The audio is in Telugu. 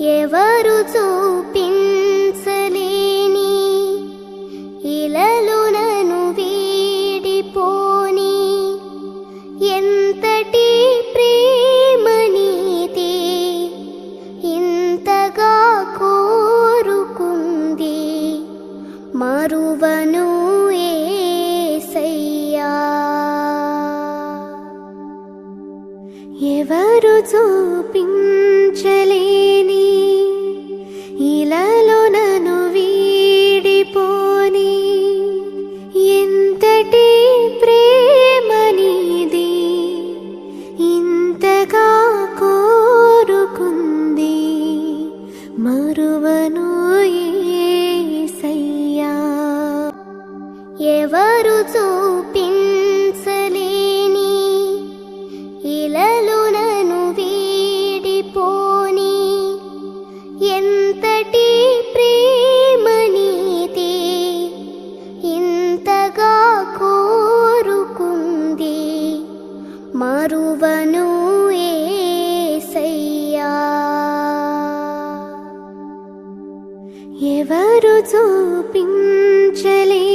ఎవరు చూపించలేని ఇలలో నన్ను వీడిపోని ఎంతటి ప్రేమ నీది ఇంతగా కోరుకుంది మరువను యేసయ్యా. ఎవరు చూపించలేని ఇలలో నన్ను వీడిపోని ఎంతటి ప్రేమ నీది ఇంతగా కోరుకుంది మరువను యేసయ్యా. ఎవరు చూపించలేని ఇలలో నన్ను వీడిపోని ఎంతటి ప్రేమ నీది ఇంతగా కోరుకుంది మరువను యేసయ్యా. ఎవరు చూపించలే